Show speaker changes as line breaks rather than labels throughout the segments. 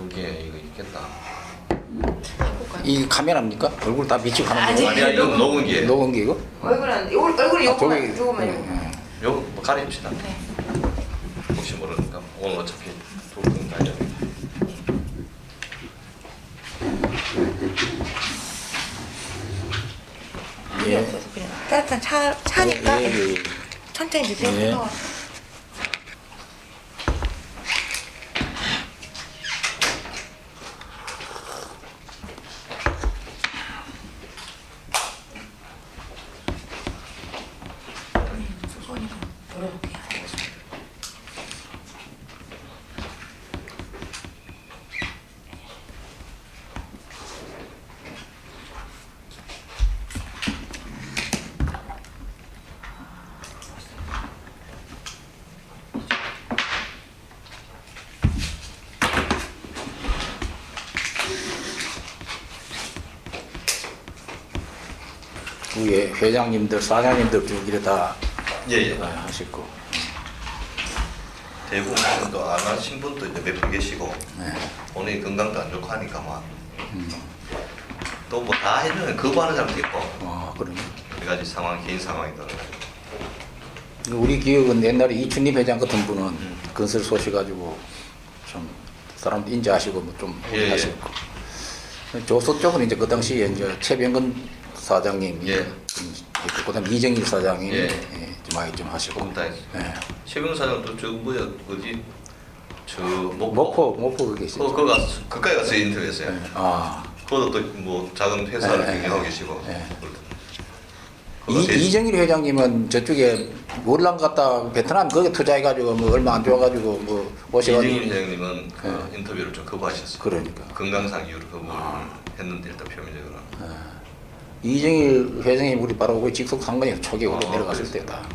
두 개 이거 있겠다.
이 카메라입니까? 얼굴 다 비치고 하는
아니,
거
아니야 이건 녹은 게.
녹은 게 이거?
얼굴은 얼굴이 요거만 요거만
예,
요거.
예.
요 뭐 가립시다.
네.
혹시 모르니까 오늘 어차피 돌풍 다녀.
물이 없어서 그냥 따뜻한 차니까
예, 예, 예.
천천히 드세요.
예.
뜨거워. 수건이랑 열어볼게요.
위에 회장님들, 사장님들 쭉 이래 다
예예.
하시고.
대부분도 안 하신 분도 이제 몇 분 계시고
네.
본인 건강도 안 좋고 하니까 막. 또 뭐 다 해주면 거부하는 사람도 있고
그러네.
여러 가지 상황 개인 상황이 따라.
우리 기억은 옛날에 이춘립 회장 같은 분은 건설 소식 가지고 좀 사람도 인지하시고 뭐좀
예, 예.
하시고. 조소 쪽은 이제 그 당시에 이제 최병근 사장님,
예.
그다음 이정일 사장님
예.
좀 많이 좀 하시고.
공다에서.
예.
최병 사장도 저 뭐야 어디 저
목포 그게 있어요.
거기 가서 그까지 가서 인터뷰했어요.
예. 아.
그것도 또 뭐 작은 회사를
예,
경영하고
예,
계시고.
예.
그거 대신-
이정일 회장님은 저쪽에 월남 갔다 베트남 거기 투자해가지고 뭐 얼마 안 줘가지고 뭐 오셔가지고.
이정일 회장님은 그 인터뷰를 좀 거부하셨어요.
그러니까.
건강상 이유로 거부했는데 일단 표면적으로.
이정일 회장님 우리 바로 그 직속 상관에서 초기 오래
아,
내려갔을
그랬어요.
때다.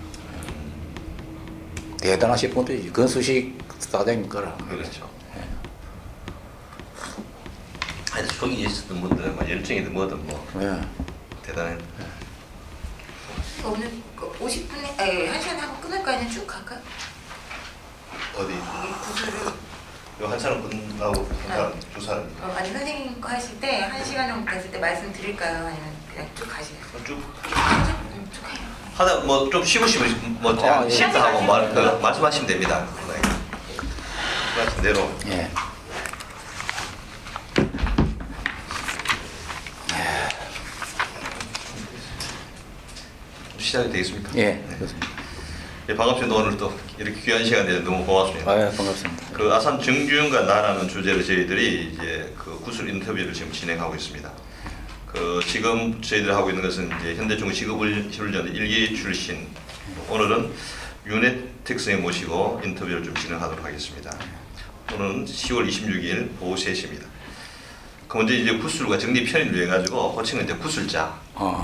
대단하신 분들이지. 건수식 사장님 거라.
그렇죠. 아니 저기 있었던 분들은 막 열정이든 뭐든 뭐
예.
대단해.
오늘 50분에 아니 1시간에 한번 끊을까 아니면 쭉 갈까?
어디?
이게 구슬을
요한 사람 끝나고 한 사람 두 사람
아니 선생님 거 하실 때 1시간 정도 됐을 때 말씀드릴까요? 아니면 그냥 쭉 가시나요?
쭉
쭉 해요.
하다 뭐 좀 쉬고 싶으면 뭐
아, 예.
쉬다 하고 말씀하시면 됩니다. 말씀대로.
예.
시작이 되겠습니까?
예. 그렇습니다.
예, 반갑습니다. 오늘 또 이렇게 귀한 시간 내서 너무 고맙습니다.
아, 반갑습니다.
그 아산 정주영과 나라는 주제로 저희들이 이제 그 구술 인터뷰를 지금 진행하고 있습니다. 그 지금 저희들 하고 있는 것은 이제 현대중공직업훈련 1기 출신 오늘은 윤혜택 선생님 모시고 인터뷰를 좀 진행하도록 하겠습니다. 오늘은 10월 26일 오후 3시입니다. 그 먼저 이제 구술과 정리 편의를 위해 가지고 호칭은 이제 구술자,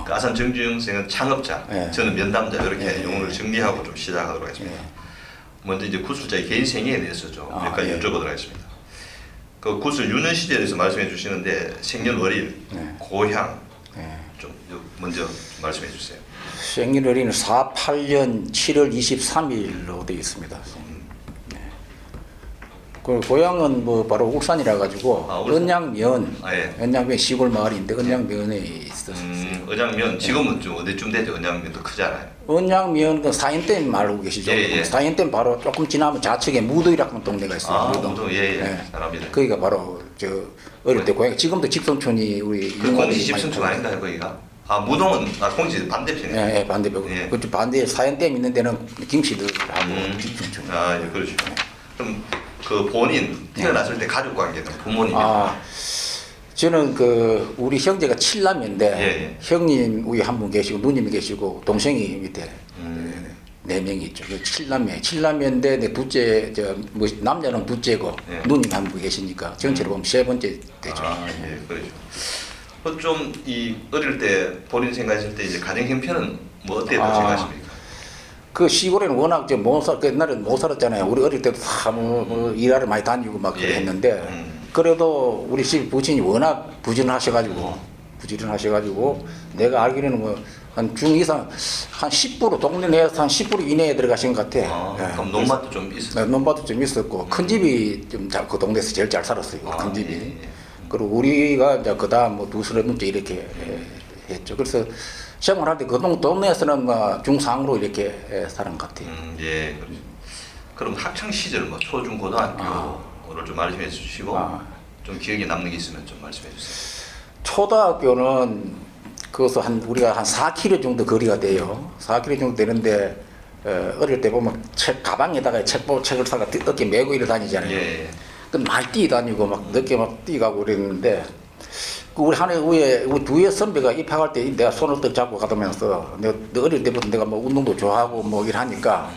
그 아산 정주영 선생은 창업자,
예.
저는 면담자 이렇게
예, 예,
용어를
예.
정리하고 좀 시작하도록 하겠습니다.
예.
먼저 이제 구술자의 개인 생애에 대해서 좀 몇 가지
예.
여쭤보도록 하겠습니다. 그 구술 유년 시절에 대해서 말씀해 주시는데 생년월일,
네.
고향
예.
좀 먼저 말씀해 주세요.
생일월일은 48년 7월 23일로 되어 있습니다. 네. 그 고향은 뭐 바로 울산이라 가지고
아, 울산.
언양면,
아, 예.
언양면 시골 마을인데 언양면에 있었어요.
언양면 지금은 좀 어디쯤 되죠? 언양면도 크잖아요.
언양면 그 사인댐 알고 계시죠?
예, 예.
사인댐 바로 조금 지나면 좌측에 무도이라는 하는 동네가 있어요.
아,
무도.
무도, 예, 예.
네.
알합니다.
거기가 바로 저 어릴 때 고향. 지금도 집성촌이 우리
그
영화들이
공시 집성촌
많이
아닌가요, 거기가? 아, 무동은 공시 반대편이에요.
예, 예, 반대벽.
예.
그쪽 반대에 사연댐 있는 데는 김씨들하고 집성촌.
아, 예, 그렇죠. 그럼 그 본인 태어났을 때 가족 관계는 부모님.
아, 저는 그 우리 형제가 7남인데
예, 예.
형님 우리 한 분 계시고 누님이 계시고 동생이 밑에
음.
4명이 있죠. 그 7남매인데 내 둘째 뭐 남자는 둘째고
예.
누님 한 분 계시니까 전체로 보면 세 번째 되죠.
아, 예, 그렇죠. 좀 이 어릴 때 본인 생각했을 때 이제 가정 형편은 뭐 어땠다고 생각하십니까?
그 시골에는 워낙 그 옛날에 못 살았잖아요. 우리 어릴 때도 다 뭐 일하러 많이 다니고 막
예.
그랬는데 그래도 우리 집 부친이 워낙 부지런하셔가지고 내가 알기로는 뭐 한 중 이상 한 10% 동네 내에서 한 10% 이내에 들어가신 것 같아.
아,
예.
그럼 논밭도 좀 있어요.
네, 논밭도 좀 있었고 큰 집이 좀 그 동네에서 제일 잘 살았어요.
아,
큰 집이.
예, 예.
그리고 우리가 이제 그다음 뭐 두스레 문제 이렇게 했죠. 그래서 생활할 때 그 동네에서는 뭐 중상으로 이렇게 사는 것 같아요.
예. 그럼 학창 시절 뭐 초중 고등학교를 좀 말씀해 주시고 좀 기억에 남는 게 있으면 좀 말씀해 주세요.
초등학교는 그것도 우리가 한 4km 정도 거리가 돼요. 4km 정도 되는데 어릴 때 보면 가방에다가 책을 사가 어깨 메고 이래 다니잖아요.
예.
그 많이 뛰다니고 막 늦게 막 뛰가고 그랬는데 그 우리 하늘 위에 우리 두의 선배가 입학할 때 내가 손을 떡 잡고 가다면서 내가 어릴 때부터 내가 뭐 운동도 좋아하고 뭐 이러니까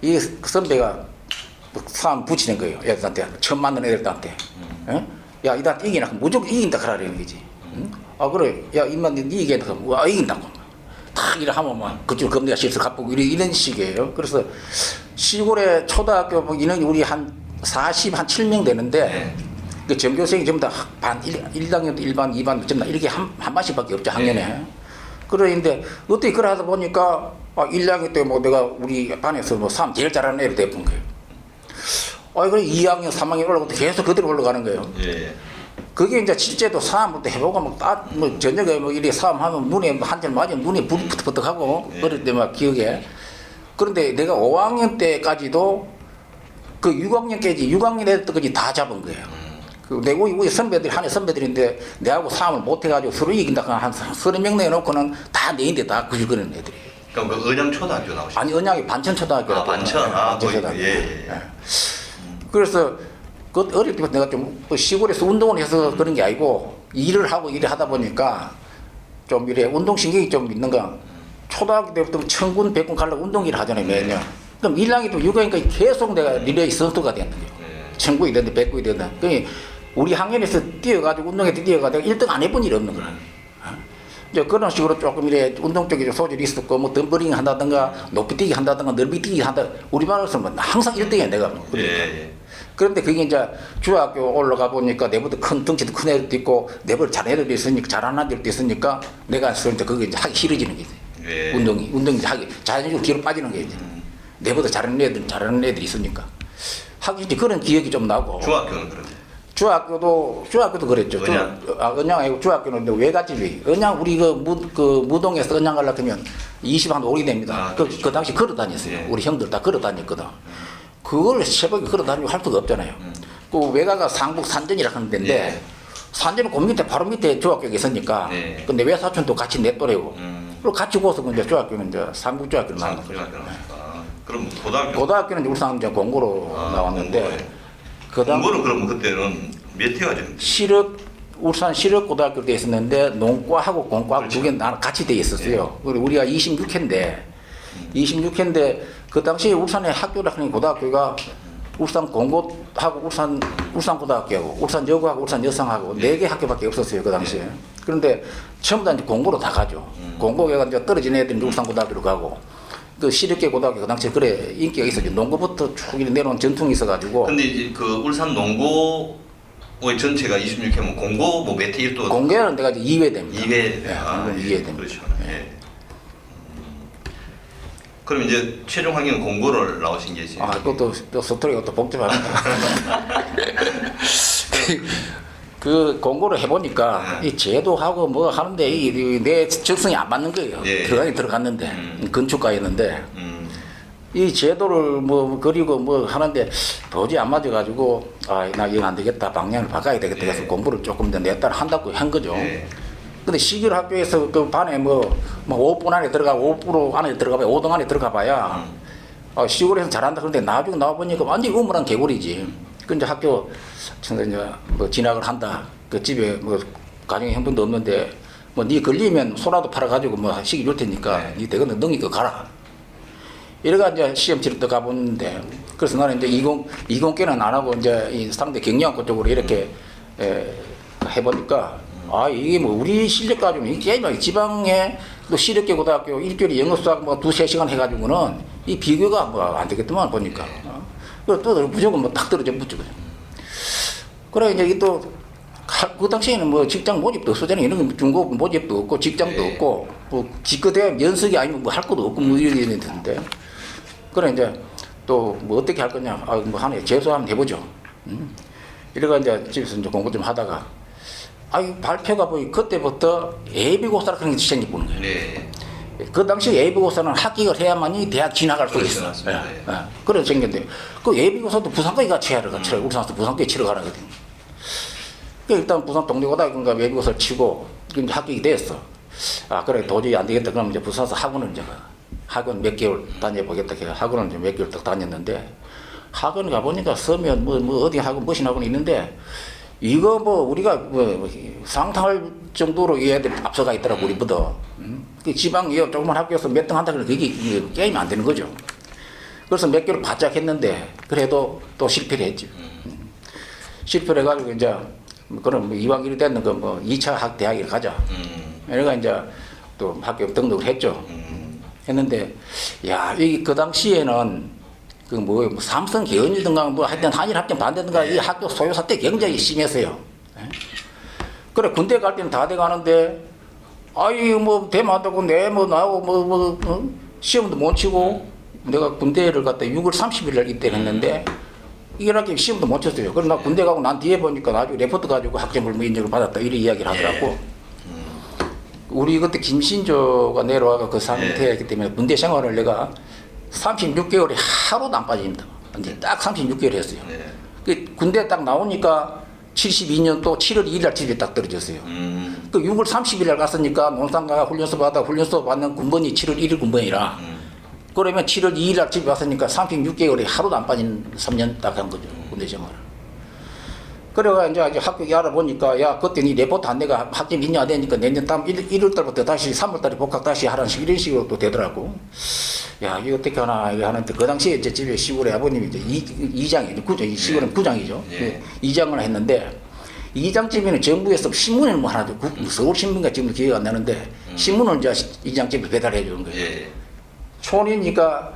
이 선배가 사람 붙이는 거예요. 애들한테 처음 만난 애들한테. 야 이한테 이기나 무조건 이긴다 그러라는 거지. 아 그래 야 임만 니 이기겠다 그러면 와 이긴다고 딱 이래 하면 막 그쪽 겁내가 실수 갚고 이런 식이에요. 그래서 시골에 초등학교 뭐 인원이 우리 한 7명 되는데 그 전교생이 전부 다 반 1학년도 1반 2반 전부 다 이렇게 한 반씩밖에 없죠 학년에. 그런데 어떻게 그래 하다 보니까 1학년 때 뭐 내가 우리 반에서 뭐 사람 제일 잘하는 애를 대본 거예요. 그래 2학년 3학년 올라가고 계속 그대로 올라가는 거예요.
예.
그게 이제 실제도 싸움을 또 해보고 뭐 저녁에 뭐 이렇게 싸움하면 눈에 한 잔 맞으면 눈에 불이 푸득푸득하고 어릴 때 막 기억에. 그런데 내가 5학년 때까지도 그 6학년 애들까지 다 잡은 거예요. 그 내가 우리 선배들이 한해 선배들인데 내하고 싸움을 못 해가지고 서로 이긴다 한 30명 내놓고는 다 내인데 다 그런 애들이.
그럼 그 은양초등학교 나오셨어요?
아니 은양이 반천초등학교라고.
반천.
반천초등학교.
예.
그래서 그 어릴 때부터 내가 좀 시골에서 운동을 해서 그런 게 아니고 일을 하고 일을 하다 보니까 좀 이래 운동신경이 좀 있는가. 초등학교 때부터 천군 백군 가려고 운동일을 하잖아요 매년. 그럼 1학년 또 6학년까지 계속 내가 리레이 선수가 됐는 거예요. 천군이 됐든 백군이 됐든. 그러니까 우리 학년에서 뛰어가지고 운동에서 뛰어가다가 1등 안 해본 일이 없는 거야. 이제 그런 식으로 조금 이래 운동 쪽에 소질이 있었고 뭐 덤블링 한다든가 높이뛰기 한다든가 넓이뛰기 한다. 우리 반에서는 항상 1등이야 내가.
예.
그런데 그게 이제 중학교 올라가 보니까 내보다 큰 덩치도 큰 애들도 있고 내보다 잘하는 애들도 있으니까 잘하는 애들도 있으니까 내가 이제 그게 이제 하기 싫어지는 거지.
예.
운동이 이제 하기 자연적으로 뒤로 빠지는 거지. 내보다 잘하는 애들이 있으니까 하기 싫지. 그런 기억이 좀 나고.
중학교는 그러면?
중학교도 그랬죠.
은양?
은양 아니고 중학교는 외갓집이 은양 우리 그 무동에서 은양 가려고 하면 20한 5리 됩니다.
그렇죠.
그 당시 걸어 다녔어요.
예.
우리 형들 다 걸어 다녔거든. 그걸 새벽에 걸어 다니고 할 수가 없잖아요. 그 외가가 상북 산전이라 하는 데인데
예.
산전은 그 밑에 바로 밑에 중학교가 있으니까.
예.
근데 외사촌도 같이 내 또래고. 그리고 같이 고서 이제 중학교는 이제 상북 중학교로 나온 거죠.
중학교 그럼 고등학교?
고등학교는 울산 이제 공고로 나왔는데
공고에.
그다음
공고는 그러면 그때는 몇 회가 되는데?
울산 시력고등학교 때 있었는데 농과하고 공과하고
그렇죠.
두 개 같이 돼 있었어요. 그리고 우리가 26회인데 그 당시에 울산에 학교를 하는 고등학교가 울산 공고하고 울산 고등학교하고 울산 여고하고 울산 여상하고 네 개 학교밖에 없었어요 그 당시에. 그런데 전부 다 이제 공고로 다 가죠. 공고가 이제 떨어진 애들이 이제 울산 고등학교로 가고. 그 시력계 고등학교 그 당시에 그래 인기가 있었죠. 농구부터 쭉 내려온 전통이 있어가지고.
근데 이제 그 울산 농고의 전체가 26회면 공고 뭐 몇 회 1도?
공개는 내가 이제 2회 됩니다.
2회.
네, 공고는 2회 됩니다.
그렇죠. 예. 그럼 이제 최종 학년 공고를 나오신 게 이제.
그것도 또 스토리가 또 복잡합니다. 그 공고를 해보니까 이 제도하고 뭐 하는데 내 적성이 안 맞는 거예요.
예.
들어갔는데 건축가였는데 이 제도를 뭐 그리고 뭐 하는데 도저히 안 맞아가지고 나 이거 안 되겠다 방향을 바꿔야 되겠다 해서
예.
공부를 조금 더 내 딸 한다고 한 거죠.
예.
근데 시골 학교에서 그 반에 뭐 5분 안에 들어가고 5% 안에 들어가봐야 5등 안에 들어가봐야 시골에서 잘한다. 그런데 나중에 나와보니까 완전히 우물한 개구리지. 그 이제 학교 이제 뭐 진학을 한다. 그 집에 뭐 가정에 형편도 없는데 뭐 네 걸리면 소라도 팔아가지고 뭐 시기 줄 테니까 네 대건 능이껏 가라. 이래가 이제 시험 치러 또 가보는데 그래서 나는 이제 이공계는 안 하고 이제 이 상대 경영학과 쪽으로 이렇게 해보니까 이게 뭐 우리 실력 가지고는 이게 지방에 또 시력계 고등학교 일주일에 영어 수학 뭐 2-3시간 해가지고는 이 비교가 뭐 안 되겠더만 보니까. 그래서 또 무조건 뭐 딱 떨어져 붙죠. 그래 이제 또 그 당시에는 뭐 직장 모집도 없었잖아요. 이런 거 중고 모집도 없고 직장도
네.
없고 뭐 기껏해야 연석이 아니면 뭐 할 것도 없고 뭐 이랬는데 그래 이제 또 뭐 어떻게 할 거냐 뭐 하나 재수 한번 해보죠. 이래가 이제 집에서 이제 공부 좀 하다가 발표가 보니 그때부터 예비고사라 그런 게 시작이 보는 거예요.
네.
그 당시 예비고사는 합격을 해야만이 대학 진학할 수
그렇죠,
있어.
맞습니다. 예.
그래서 생겼는데 그 예비고사도 부산까지 같이 하러 가치라 울산에서 부산까지 치러 가라거든. 일단 부산 동대고등학교인가 예비고사를 치고 이제 합격이 됐어. 그래 도저히 안 되겠다. 그럼 이제 부산에서 학원을 이제 학원 몇 개월 다녀보겠다. 해서 학원을 이제 몇 개월 딱 다녔는데 학원 가보니까 서면 뭐 어디 학원 머신 학원이 있는데 이거 뭐 우리가 뭐 상탕할 정도로 얘들 앞서가 있더라고 우리보다. 그 지방 이 조그만 학교에서 몇 등 한다 그러면 그게 게임이 안 되는 거죠. 그래서 몇 개월 바짝 했는데 그래도 또 실패를 했지. 실패를 해가지고 이제 그럼 뭐 이왕 이리 됐는 거 뭐 2차 대학에 가자. 내가 이제 또 학교 등록을 했죠. 했는데 이 그 당시에는 그 뭐 삼성 개헌이든가 뭐 하여튼 한일 합병 반대든가 이 학교 소요사 때 굉장히 심했어요. 그래 군대 갈 때는 다 돼 가는데 뭐 대만하고 내 뭐 나하고 시험도 못 치고 내가 군대를 갔다 6월 30일 날 입대를 했는데 이렇게 시험도 못 쳤어요. 그래서 나 군대 가고 난 뒤에 보니까 나중에 레포트 가지고 학점을 인정을 받았다 이런 이야기를 하더라고. 우리 그때 김신조가 내려와가 그 상태였기 때문에 군대 생활을 내가 36개월에 하루도 안 빠집니다. 근데 딱 36개월 했어요. 그 군대 딱 나오니까 72년 또 7월 2일 날 집에 딱 떨어졌어요. 그 6월 30일 날 갔으니까 논산가 훈련소 받는 군번이 7월 1일 군번이라 그러면 7월 2일 날 집에 왔으니까 36개월에 하루도 안 빠진 3년 딱 한 거죠. 군대 생활을. 그래가 이제 학교에 알아보니까 그때 니 레포트 안 내가 학점 있냐 안 되니까 내년 다음 1월 달부터 다시 3월 달에 복학 다시 하라는 식 이런 식으로 또 되더라고. 이거 어떻게 하나 이거 하는데 그 당시에 이제 집에 시골에 아버님이 이제 이장이 이 시골은 구장이죠.
예.
이장을 했는데 이장집에는 정부에서 신문을 뭐 하나 서울신문가 지금 기억이 안 나는데 신문을 이제 이장집에 배달해 주는 거예요.
예.
촌이니까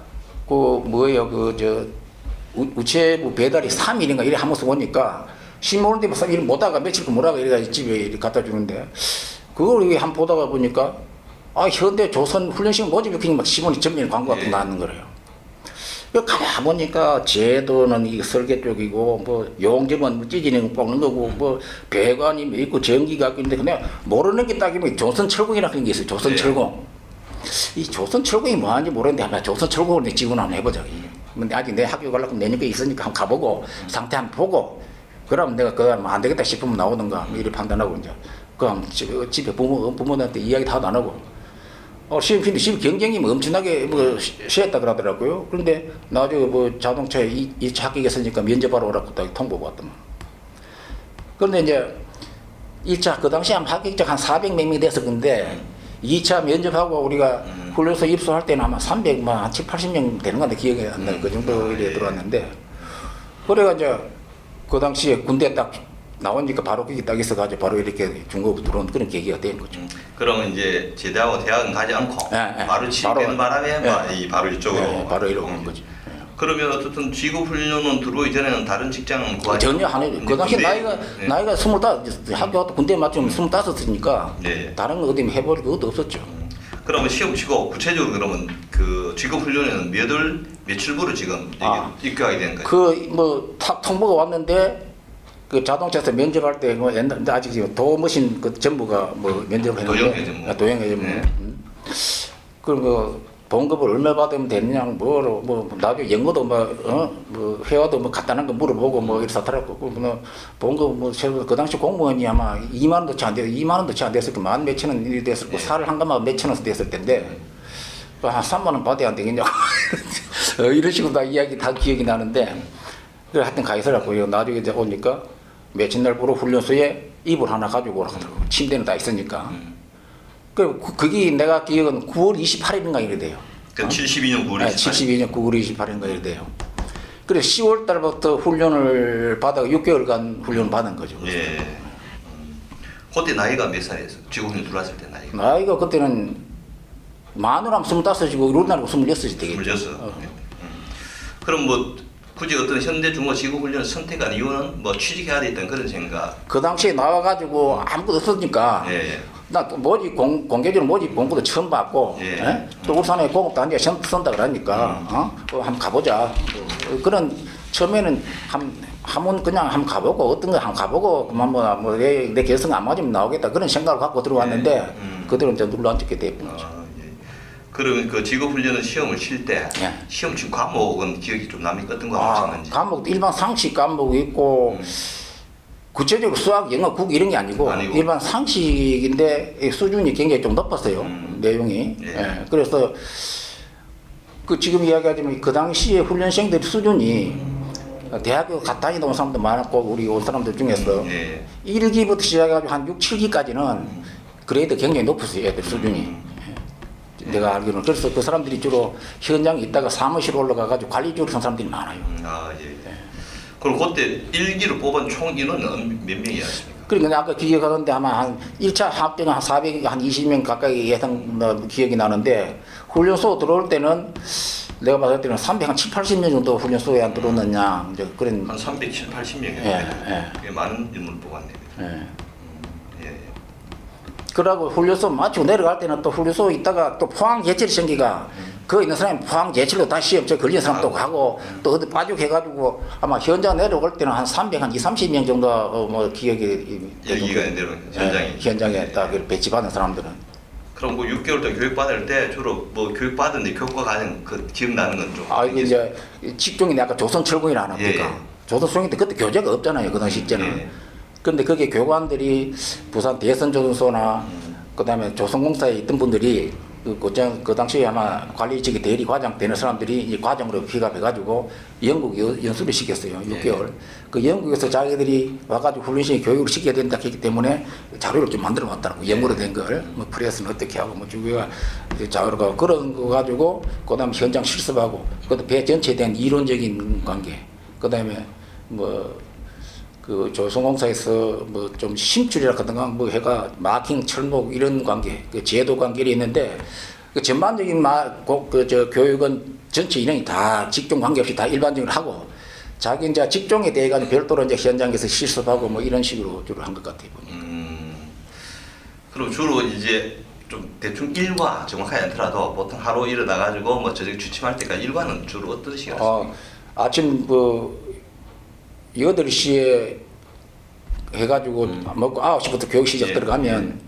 우체부 배달이 3일인가 이래 하면서 오니까 신문을 대면 일 못하가 며칠 못하가 이래가지고 집에 이렇게 갖다 주는데 그걸 한번 보다가 보니까 현대 조선 훈련식 모집이 그냥 막 신문에 전면 광고 같은 거 나왔는 거래요. 가만 보니까 제도는 이 설계 쪽이고 뭐 용접은 찢어내고 뽑는 거고 뭐 배관이 있고 전기가 있는데 그냥 모르는 게 딱이면 조선철공이라는 게 있어요. 조선철공. 이 조선철공이 뭐하는지 모르는데 한번 조선철공을 지원 한번 해보자. 근데 아직 내 학교 가려고 내년에 있으니까 한번 가보고 상태 한번 보고 그럼 내가 그거 안 되겠다 싶으면 나오든가 이렇게 판단하고 이제 그럼 집에 부모님한테 이야기 다 안 하고 시험 경쟁이 엄청나게 쉬었다 그러더라고요. 그런데 나중에 자동차에 2차 합격했으니까 면접하러 오라고 딱 통보가 왔더만. 그런데 이제 1차 그 당시에 합격자 한 400몇 명이 됐을 건데 2차 면접하고 우리가 훈련소 입소할 때는 아마 300만 한 7, 80명 되는 건데 기억이 안 나요. 그 정도 이래 들어왔는데 그래가 이제 그 당시에 군대 딱 나오니까 바로 거기 딱 있어가지고 바로 이렇게 중고부 들어온 그런 계기가 된 거죠.
그러면 이제 제대하고 대학은 가지 않고 바로 취업되는 바람에 바로 이쪽으로
바로 이러고 온 거지.
그러면 어쨌든 직업훈련은 들어오기 전에는 다른 직장은 구하지
전혀 안 해요. 그 당시 나이가 25, 학교 군대 맞추면 25이니까 다른 거 어디 해볼 것도 없었죠.
그러면 시험 치고 구체적으로 그러면 그 직업훈련에는 며칠부로 지금 입교하게 된 거예요?
탁 통보가 왔는데 그 자동차에서 면접할 때 옛날 아직 지금 도머신 그 전부가 면접을 했는데 도형회 전부. 그럼 봉급을 얼마 받으면 되느냐 나중에 영어도 회화도 간단한 거 물어보고 이렇게 사더라고. 봉급 그 당시 공무원이 아마 2만 원도 채 안 돼요. 2만 원도 채 안 됐을 거 만 몇천 원 일이 됐을 거 살을 한 가마 몇천 원씩 됐을 텐데 한 3만 원 받아야 안 되겠냐고 이런 식으로 다 이야기 다 기억이 나는데 그래 하여튼 가 있으라고요. 나중에 이제 오니까 며칠 날부로 훈련소에 이불 하나 가지고 오라고 하더라고. 침대는 다 있으니까. 그게 내가 기억은 9월 28일인가 이래 돼요.
그 72년 9월 28일.
72년 9월 28일인가 이래 돼요. 그래 10월 달부터 훈련을 받아 6개월간 훈련을 받은 거죠.
예. 그때 나이가 몇 살이었어요? 직업훈련 들어왔을 때 나이가?
나이가 그때는 마누라면 25이고 우리나라고 26이 되겠죠.
26. 그럼 굳이 어떤 현대 중어 지구 훈련을 선택한 이유는 뭐 취직해야 되겠다는 그런 생각.
그 당시에 나와가지고 아무것도 없으니까
예.
나 또 모집 공개적으로 모집 공고도 처음 받고
예.
예? 또 울산에 공업도 한개 선다 그러니까 한번 가보자 그런 처음에는 한번 그냥 한번 가보고 어떤 거 한번 가보고 그만 뭐내 개성 안 맞으면 나오겠다 그런 생각을 갖고 들어왔는데
예.
그대로 이제 눌러앉게 됐죠.
예. 그러면 그 직업 훈련은 시험을 칠 때
예.
시험 친 과목은 기억이 좀 납니까? 어떤 거 하셨는지?
과목 일반 상식 과목이 있고 구체적으로 수학, 영어, 국 이런 게 아니고 일반 상식인데 수준이 굉장히 좀 높았어요. 내용이.
예.
예. 그래서 그 지금 이야기하자면 그 당시에 훈련생들 수준이 대학교 다니다 온 사람도 많았고 우리 온 사람들 중에서
예.
1기부터 시작해가지고 한 6, 7기까지는 그레이드 굉장히 높았어요. 애들 수준이. 예. 내가 알기로는. 그래서 그 사람들이 주로 현장에 있다가 사무실 올라가가지고 관리 쪽으로 한 사람들이 많아요.
예. 그럼 그때 1기를 뽑은 총 인원은 몇 명이었습니까?
그러니까 아까 기억하는데 아마 한 1차 합 때는 한 400, 한 20명 가까이 예상 기억이 나는데 훈련소 들어올 때는 내가 봤을 때는 300, 한 7, 80명 정도 훈련소에 안 들어오느냐 이제 그런
한 370, 80명이었네요.
예.
꽤 많은 인물을 뽑았네요.
예.
예.
그러고 훈련소 마치고 내려갈 때는 또 훈련소 있다가 또 포항 제철이 생기가 그 있는 사람이 포항 제철로 다시 시험 걸린 사람 또 가고 또 어디 빠죽해가지고 아마 현장 내려올 때는 한 300, 한 20, 30명 정도 뭐 기억이
여기가 내려 현장에.
현장에 딱 배치받은 사람들은
그럼 뭐 6개월 동안 교육 받을 때 주로 뭐 교육 받은데 교과 과정 그 기억나는 건 좀.
이거 이제 직종이 아까 조선철공이라 하나 보니까
예.
조선철공인데 그때 교재가 없잖아요 그 당시 때는.
예.
그런데 거기에 교관들이 부산 대선조선소나 그다음에 조선공사에 있던 분들이 그 당시에 아마 관리직이 대리 과장 되는 사람들이 이 과정으로 피갑해가지고 영국 연수를 시켰어요. 6개월.
예.
그 영국에서 자기들이 와가지고 훈련실 교육을 시켜야 된다 했기 때문에 자료를 좀 만들어 왔다고 영어로 된 걸. 뭐 프레스는 어떻게 하고 뭐 주위가 자료가 그런 거 가지고 그다음 현장 실습하고 그다음 배 전체에 대한 이론적인 관계. 그다음에 그 조선공사에서 뭐 좀 심줄이라 하던가 뭐 해가 마킹, 철목 이런 관계, 그 제도 관계를 있는데 그 전반적인 교육은 전체 인원이 다 직종 관계없이 다 일반적으로 하고 자기 이제 직종에 대해 가지고 별도로 이제 현장에서 실습하고 뭐 이런 식으로 주로 한 것 같아요.
그럼 주로 이제 좀 대충 일과 정확하게 않더라도 보통 하루 일어나가지고 뭐 저녁 취침할 때까지 일과는 주로 어떤 시간이었습니까?
아침 8시에 해가지고 먹고 9시부터 교육 시작
예.
들어가면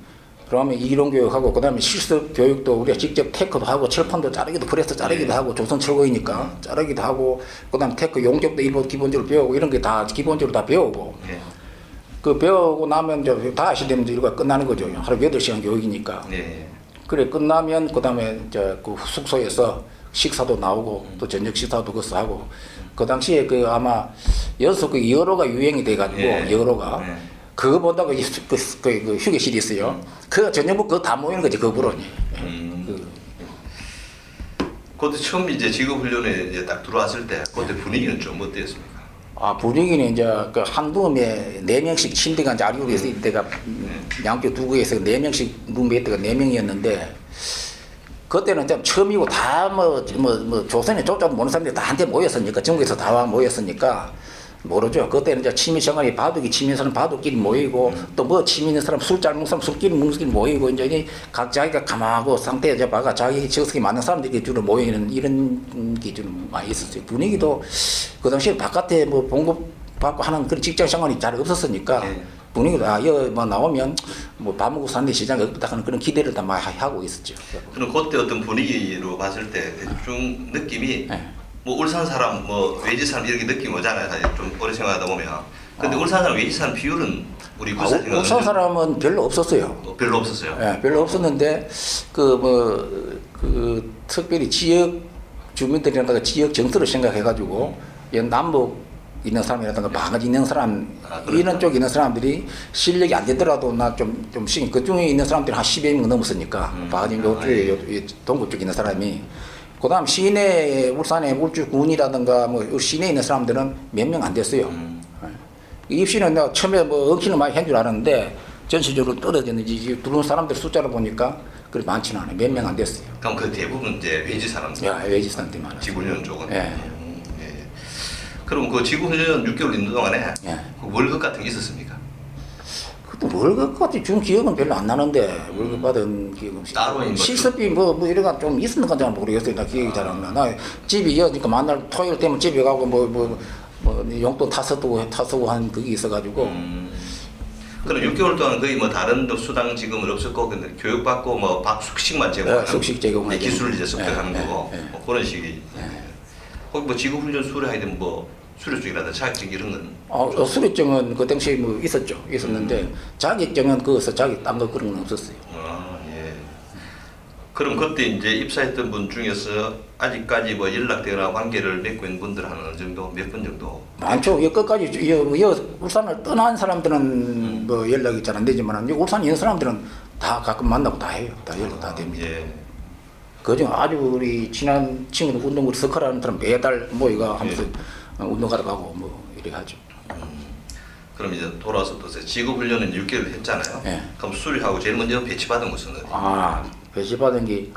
그러면 이론 교육하고 그다음에 실습 교육도 우리가 직접 테크도 하고 철판도 자르기도 프레스 자르기도
예.
하고 조선철거이니까 자르기도 하고 그다음 테크 용접도 일부 기본적으로 배우고 이런 게 다 기본적으로 다 배우고
예.
그 배우고 나면 이제 다 아시되면 일과 끝나는 거죠. 하루 8시간 교육이니까.
예.
그래 끝나면 그다음에 이제 그 숙소에서 식사도 나오고 또 저녁 식사도 거기서 하고 그 당시에 그 아마 연속 그 여로가 유행이 돼가지고
예.
여로가
예.
그거 본다고 그 휴게실이 있어요. 그 저녁 그거 다 모이는 거지 그 부론이.
그때 처음 이제 직업훈련에 이제 딱 들어왔을 때 그때 분위기는 좀 어땠습니까?
분위기는 이제 그 한 룸에 4명씩 침대가 이제 아래로 있을 때가 양쪽 두 개에서 4명씩 룸에 때가 4명이었는데 그때는 좀 처음이고 다 조선에 쫓아도 모르는 사람들이 다 한테 모였으니까 전국에서 다 와 모였으니까 모르죠. 그때는 이제 취미 생활이 바둑이 취미 있는 사람 바둑끼리 모이고 또 뭐 취미 있는 사람 술 잘 먹는 사람 술끼리 모이고 이제 각 자기가 감하고 상태에 이제 봐가 자기 적성에 맞는 사람들이 주로 모이는 이런 게 좀 많이 있었어요. 분위기도 그 당시에 바깥에 뭐 봉급 받고 하는 그런 직장 생활이 잘 없었으니까
네.
분위기도 여기 뭐 나오면 뭐 밥 먹고 사는데 시장에 없다 하는 그런 기대를 다 많이 하고 있었죠.
그럼 그때 어떤 분위기로 봤을 때 대충 느낌이
네.
뭐 울산 사람, 뭐 외지 사람 이렇게 느낌 오잖아요. 사실 좀 오래 생각하다 보면. 근데 울산 사람, 외지 사람 비율은 우리 울산 생각은
울산 사람은 별로 없었어요.
별로 없었어요.
예, 별로 없었는데 그 특별히 지역 주민들이라든가 지역 정서를 생각해가지고 남북 있는 사람이라든가 바가지 있는 사람
그렇죠.
이런 쪽에 있는 사람들이 실력이 안 되더라도 나 좀 신경 그 중에 있는 사람들이 한 10여 명 넘었으니까 바가지 요쪽에 동구 쪽에 있는 사람이 그다음 시내 울산의 울주군이라든가 뭐 시내에 있는 사람들은 몇 명 안 됐어요. 입시는 내가 처음에 뭐 엉키는 많이 한 줄 알았는데 전체적으로 떨어졌는지 들어온 사람들 숫자를 보니까 그렇게 많지는 않아요. 몇 명 안 됐어요.
그럼 그 대부분 이제 외지 사람들.
외지 사람들이 많아요.
직훈련 쪽은.
예.
예. 그럼 그 지구훈련 6개월 있는 동안에
예.
그 월급 같은 게 있었습니까?
그것도 월급까지 준 기억은 별로 안 나는데 월급 받은 기억은
따로 있는
실습비 뭐 이래가 좀 있었는가 잘 모르겠어요. 나 기억이 잘 안 나. 나 집이 이어니까 만날 토요일 되면 집에 가고 뭐 용돈 타서도 한 그게 있어가지고
그럼 6개월 동안 거의 뭐 다른 수당 지금은 없었고 근데 교육받고 뭐 숙식만 제공하는
숙식 제공하는
기술을 이제 습득하는
예,
거고
예, 예.
뭐 그런 식이 거기 뭐 지구훈련 수료하든 뭐 수료증이라든지 자격증 이런 건
수료증은 그 당시에 뭐 있었는데 자격증은 그거서 자기 딴 거 그런 건 없었어요.
예. 그럼 그때 이제 입사했던 분 중에서 아직까지 뭐 연락되거나 관계를 맺고 있는 분들 한 어느 정도 몇 분 정도?
많죠. 이 끝까지 울산을 떠난 사람들은 뭐 연락이 잘 안 되지만 울산에 있는 사람들은 다 가끔 만나고 다 해요. 다 연락 다 됩니다.
예.
그중 아주 우리 친한 친구들 운동을 서커라는 사람 매달 모이가 하면서 운동하러 가고 뭐 이렇게 하죠.
그럼 이제 돌아와서 또 지구훈련은 6개월 했잖아요.
예.
그럼 수료하고 제일 먼저 배치받은 곳은 어디?
배치받은 게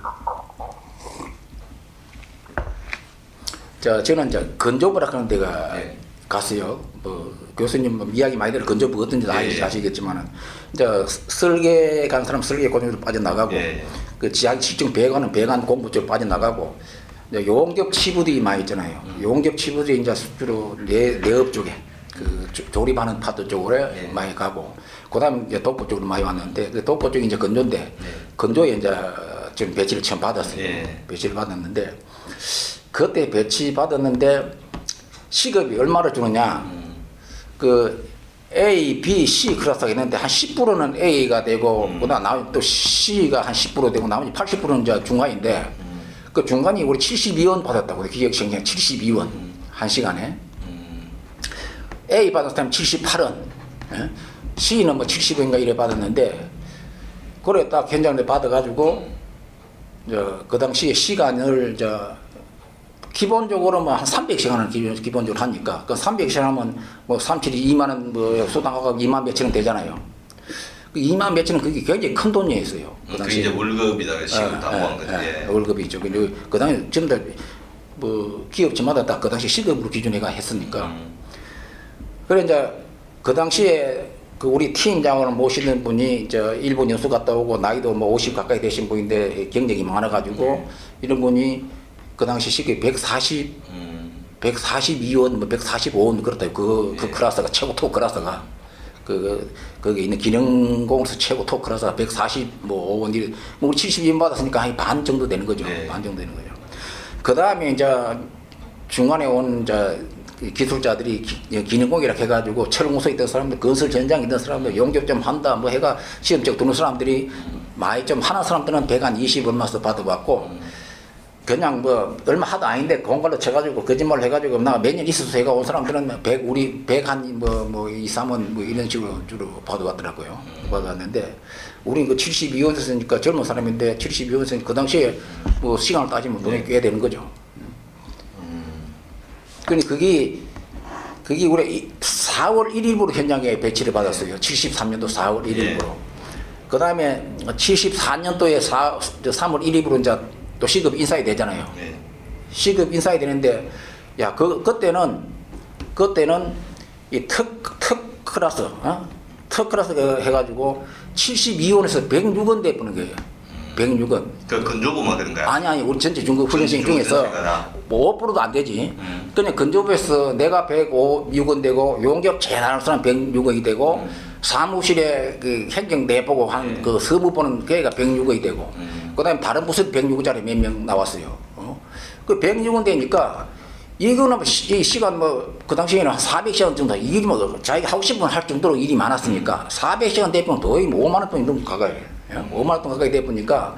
저는 이제 건조부라 하는 데가
예.
갔어요. 뭐 교수님 뭐 이야기 많이 들어 건조부 어떤지 다
예.
아시겠지만은 이제 설계 간 사람 설계 공부로 빠져나가고
예.
그 지하 실증 배관은 배관 공부 쪽으로 빠져나가고 이제 용접 치부들이 많이 있잖아요. 용접 치부들이 이제 주로 내업 쪽에 그 조립하는 파트 쪽으로
예.
많이 가고 그다음 이제 독보 쪽으로 많이 왔는데 그 독보 쪽이 이제 건조인데 건조에 이제 지금 배치를 처음 받았어요.
예.
배치를 받았는데 그때 배치 받았는데 시급이 얼마를 주느냐 그 A, B, C 클래스가 있는데 한 10%는 A가 되고 그다음 나머지 또 C가 한 10% 되고 나머지 80%는 이제 중간인데 그 중간이 우리 72원 받았다고 기억생생 72원 한 시간에 A 받았을 때는 78원 예? C는 뭐 70원인가 이래 받았는데 그래 딱 현장에 받아가지고 그 당시에 시간을 기본적으로 뭐 한 300시간을 기본적으로 하니까 그 300시간 하면 뭐 372 2만 원 뭐 수당하고 2만 몇천 원 되잖아요. 그 2만 몇천 원 그게 굉장히 큰 돈이었어요. 그
그게
당시에.
이제 월급이다 시급 담보한 거지. 예.
월급이죠. 그 당시 전부 다뭐 기업체마다 딱 그 당시 시급으로 기준해가 했으니까. 그래 이제 그 당시에 그 우리 팀장을 모시는 분이 이제 일본 연수 갔다 오고 나이도 뭐 50 가까이 되신 분인데 경력이 많아가지고 이런 분이 그 당시 시급이 142원, 뭐 145원 그렇다. 그 클래스가 최고 톱 클래스가 거기 있는 기능공에서 최고 톱 클래스가 145원 이래. 뭐 우리 72원 받았으니까 한 반 정도 되는 거죠.
네.
반 정도 되는 거죠. 그 다음에 이제 중간에 온 이제 기술자들이 기능공이라 해가지고 철공소에 있던 사람들, 건설 현장에 있던 사람들, 용접 좀 한다 뭐 해가 시험적 두는 사람들이 많이 좀 하는 사람들은 120원만 받아봤고. 그냥 뭐 얼마 하도 아닌데 공갈로 쳐가지고 거짓말 해가지고 나 몇 년 있어서 해가 온 사람들은 100한 뭐 2, 3원 뭐 이런 식으로 주로 받아왔더라고요. 받아왔는데 우리 그 72원이었으니까 젊은 사람인데 72원이었으니까 그 당시에 뭐 시간을 따지면 돈이 꽤 되는 거죠. 그러니 그게 우리 4월 1일부로 현장에 배치를 받았어요. 73년도 4월 1일부로. 그 다음에 74년도에 3월 1일부로 이제 또 시급 인사이 되잖아요.
네.
시급 인사이 되는데, 그때는 이 특 클래스, 특 클래스 해가지고 72원에서 106원 돼버는 거예요. 106원.
그 건조부만 그런가요?
아니, 우리 전체 중급 훈련생 중에서 뭐 5%도 안 되지. 그냥 건조부에서 내가 106원 되고, 용접 제일 하는 사람 106원이 되고, 사무실에 그 행정 내보고 한 그 서무보는 걔가 106원이 되고, 그 다음에 다른 부서 106원짜리 몇 명 나왔어요. 그 106원 되니까, 이거는 이 시간 그 당시에는 한 400시간 정도 일이 뭐 자기가 하고 싶으면 할 정도로 일이 많았으니까, 400시간 되면 거의 5만원 돈이 넘고 가까이. 5만원 돈 가까이 되니까,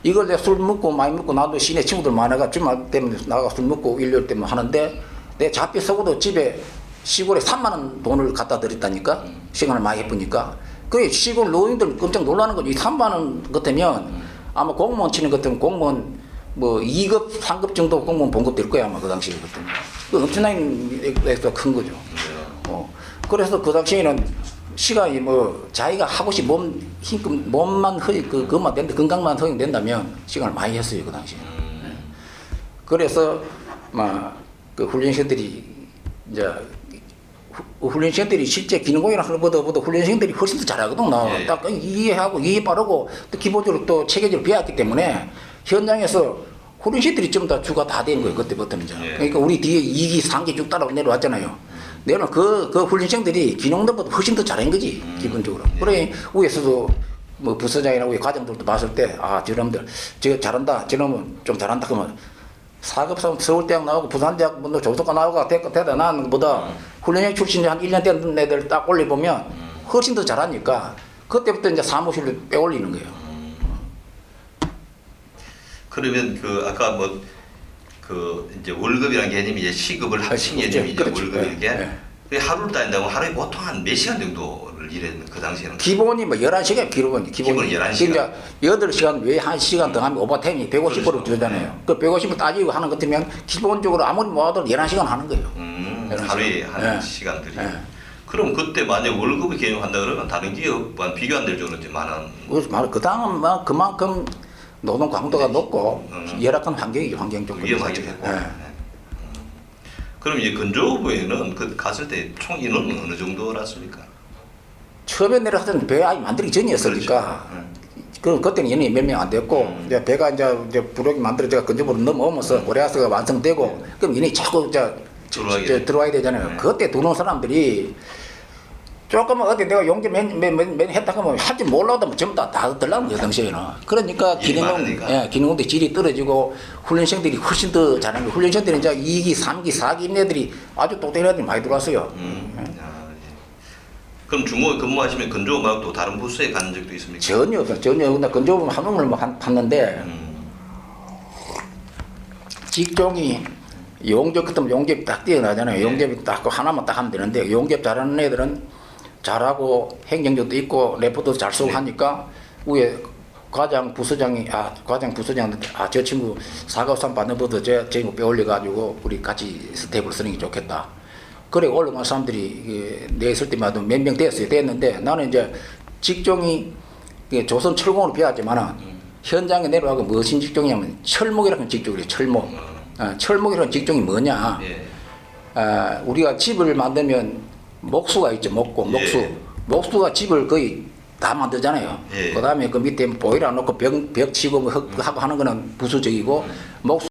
이걸 내가 술 먹고 많이 먹고 나도 시내 친구들 많아가 주말 때문에 나가 술 먹고 일요일 때문에 하는데, 내 잡비 쓰고도 집에 시골에 3만원 돈을 갖다 드렸다니까, 시간을 많이 해보니까. 그 시골 노인들 깜짝 놀라는 거지. 3만원 같으면 아마 공무원 치는 것 같으면 공무원 뭐 2급, 3급 정도 공무원 봉급 될 거야 아마 그 당시에 그때. 그 엄청난 액수가 큰 거죠. 그래서 그 당시에는 시간이 뭐 자기가 하고 싶은 몸만 그것만 된다, 건강만 허용된다면 시간을 많이 했어요 그 당시에. 그래서 막 그 훈련생들이 이제 훈련생들이 실제 기능공이나 하는 것보다 훈련생들이 훨씬 더 잘하거든.
예.
딱 이해하고 이해 빠르고 또 기본적으로 또 체계적으로 배웠기 때문에 현장에서 훈련생들이 좀 다 주가 다 되는 거예요. 그때부터는 이제.
예.
그러니까 우리 뒤에 2기, 3기 쭉 따라 내려왔잖아요. 내는 그 훈련생들이 기능들보다 훨씬 더 잘한 거지 기본적으로.
예.
그래 위에서도 뭐 부서장이나 우리 과장들도 봤을 때 아 저놈들 저 잘한다, 저놈은 좀 잘한다 그러면. 4급사면 서울대학 나오고 부산대학 뭐 조선과 나오고 대단한 것보다 훈련생 출신 한 1년 된 애들 딱 올려보면 훨씬 더 잘하니까 그때부터 이제 사무실로 빼올리는 거예요.
그러면 그 아까 뭐 그 이제 월급이라는 개념이 이제 시급을 합친 개념이 이제
그렇죠.
월급인 게
네.
그 하루를 따진다면 하루에 보통 한 몇 시간 정도를 일했는 그 당시에는
기본이 뭐 11시간 기본이.
기본이 11시간.
그러니까 8시간 외에 1시간 더 하면 오버타임이 150%
그렇죠.
주잖아요. 그 150을 따지고 하는 것 같으면 기본적으로 아무리 모아도 11시간 하는 거예요. 11시간.
하루에 한
네.
시간들이.
네.
그럼 그때 만약 월급을 개념한다 그러면 다른 기업과는 비교 안 될 정도로 이제 많은
그래서 말 그다음은 막 그만큼 노동 강도가 높고 열악한 환경이죠. 환경 조건.
위험하게 됐고. 네. 그럼 이제 건조부에는 그 갔을 때 총 인원은 어느 정도였습니까?
처음에 내려갔던 배 아예 만들기 전이었으니까
그렇죠.
그럼 그때는 인원이 몇 명 안 됐고 이제 배가 이제 부록이 만들어져가 건조부로 넘어오면서 고래가스가 완성되고 그럼 인원이 자꾸 들어와야 되잖아요.
네.
그때 들어온 사람들이 조금만 어디 내가 용접 맨 했다 하면 할 줄 몰라도 전부 다 들라는 거예요 당시에는. 그러니까
일이 많으니까.
기능공대 질이 떨어지고 훈련생들이 훨씬 더 잘하는 거예요. 훈련생들이 이제 2기, 3기, 4기 있는 애들이 아주 똑똑한 애들이 많이 들어왔어요.
아, 예. 그럼 주무에 근무하시면 건조 말고 또 다른 부서에 간 적도 있습니까?
전혀 없어요. 전혀. 근데 건조부 한 명을 봤는데 직종이 용접 같으면 용접이 딱 뛰어나잖아요.
네.
용접이 딱 하나만 딱 하면 되는데 용접 잘하는 애들은 잘하고 행정적도 있고 레포트도 잘 쓰고
네.
하니까 위에 과장 부서장한테 저 친구 4급상 받는 것보다 저 친구 빼올려 가지고 우리 같이 스텝을 쓰는 게 좋겠다. 그래 올라간 사람들이 내 있을 때마다 몇 명 됐는데 나는 이제 직종이 조선 철공으로 배웠지만은 현장에 내려가고 무슨 직종이냐면 철목이라는 직종이에요. 철목. 철목이라는 직종이 뭐냐?
예.
우리가 집을 만들면 목수가 있죠. 목수.
예.
목수가 집을 거의 다 만들잖아요.
예.
그다음에 그 밑에 보일러 놓고 벽 치고 뭐 하고 하는 거는 부수적이고 목수